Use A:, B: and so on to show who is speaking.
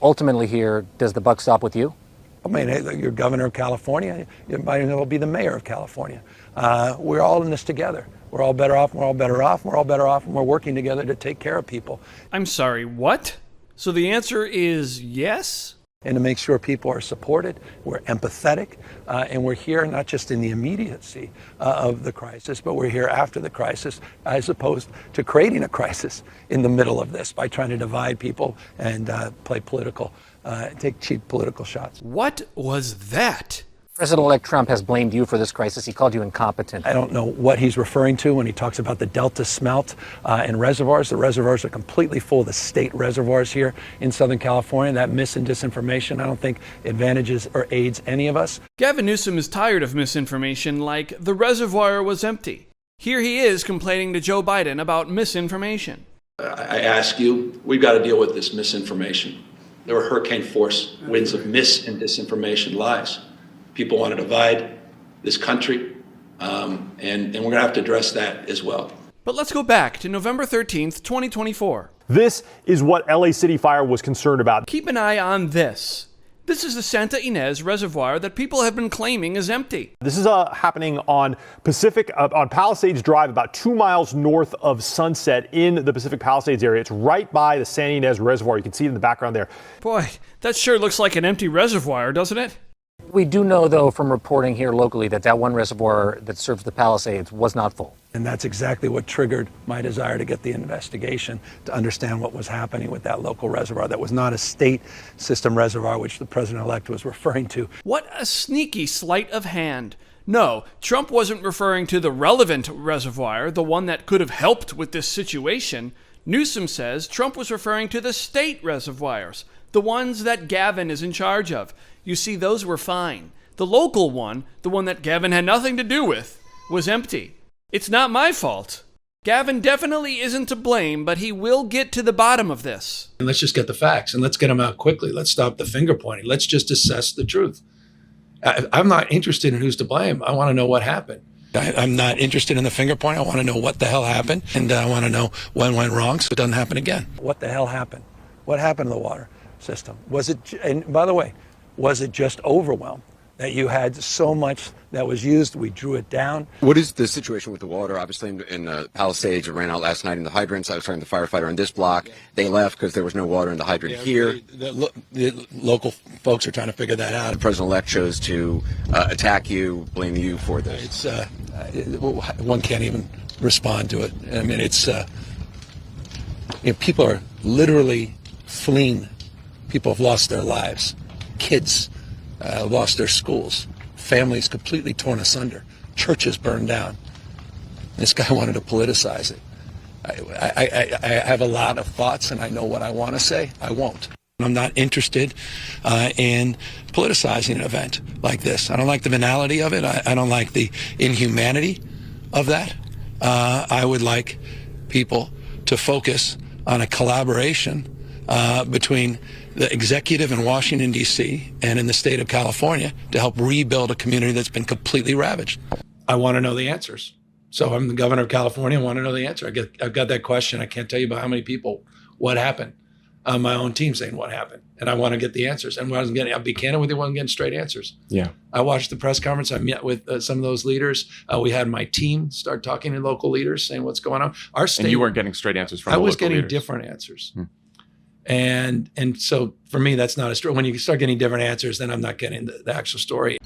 A: ultimately here, does the buck stop with you?
B: I mean, you're governor of California. You might as well be the mayor of California. We're all in this together. We're all better off. We're all better off. We're all better off, and we're working together to take care of people.
C: I'm sorry, what? So the answer is yes?
B: And to make sure people are supported, we're empathetic, and we're here not just in the immediacy of the crisis, but we're here after the crisis, as opposed to creating a crisis in the middle of this by trying to divide people and take cheap political shots.
C: What was that?
A: President-elect Trump has blamed you for this crisis. He called you incompetent.
B: I don't know what he's referring to when he talks about the Delta smelt and reservoirs. The reservoirs are completely full, the state reservoirs here in Southern California. That mis and disinformation, I don't think advantages or aids any of us.
C: Gavin Newsom is tired of misinformation like the reservoir was empty. Here he is complaining to Joe Biden about misinformation.
D: I ask you, we've got to deal with this misinformation. There were hurricane force winds of mis and disinformation lies. People want to divide this country, and we're going to have to address that as well.
C: But let's go back to November 13th, 2024.
E: This is what LA City Fire was concerned about.
C: Keep an eye on this. This is the Santa Ynez Reservoir that people have been claiming is empty.
E: This is happening on Palisades Drive, about 2 miles north of Sunset in the Pacific Palisades area. It's right by the Santa Ynez Reservoir. You can see it in the background there.
C: Boy, that sure looks like an empty reservoir, doesn't it?
A: We do know, though, from reporting here locally that one reservoir that serves the Palisades was not full.
B: And that's exactly what triggered my desire to get the investigation, to understand what was happening with that local reservoir. That was not a state system reservoir, which the president-elect was referring to.
C: What a sneaky sleight of hand. No, Trump wasn't referring to the relevant reservoir, the one that could have helped with this situation. Newsom says Trump was referring to the state reservoirs, the ones that Gavin is in charge of. You see, those were fine. The local one, the one that Gavin had nothing to do with, was empty. It's not my fault. Gavin definitely isn't to blame, but he will get to the bottom of this.
D: And let's just get the facts, and let's get them out quickly. Let's stop the finger pointing. Let's just assess the truth. I'm not interested in who's to blame. I want to know what happened. I'm not interested in the finger pointing. I want to know what the hell happened, and I want to know when went wrong so it doesn't happen again.
B: What the hell happened? What happened to the water system? Was it, and by the way, was it just overwhelm that you had so much that was used, we drew it down?
F: What is the situation with the water? Obviously in Palisades, it ran out last night in the hydrants. I was talking to the firefighter on this block. They left because there was no water in the hydrant here.
D: The local folks are trying to figure that out.
F: The president-elect chose to attack you, blame you for this.
D: One can't even respond to it. I mean, people are literally fleeing. People have lost their lives. Kids lost their schools. Families completely torn asunder. Churches burned down. This guy wanted to politicize it. I have a lot of thoughts, and I know what I want to say. I won't. I'm not interested in politicizing an event like this. I don't like the banality of it. I don't like the inhumanity of that. I would like people to focus on a collaboration between the executive in Washington, D.C. and in the state of California to help rebuild a community that's been completely ravaged. I want to know the answers. So I'm the governor of California. I want to know the answer. I've got that question. I can't tell you about how many people, what happened. On my own team saying what happened. And I want to get the answers. And I'll be candid with you, I wasn't getting straight answers.
E: Yeah.
D: I watched the press conference. I met with some of those leaders. We had my team start talking to local leaders saying what's going on. Our state,
G: and you weren't getting straight answers from the local leaders.
D: I was getting different answers. And so for me, that's not a story. When you start getting different answers, then I'm not getting the actual story.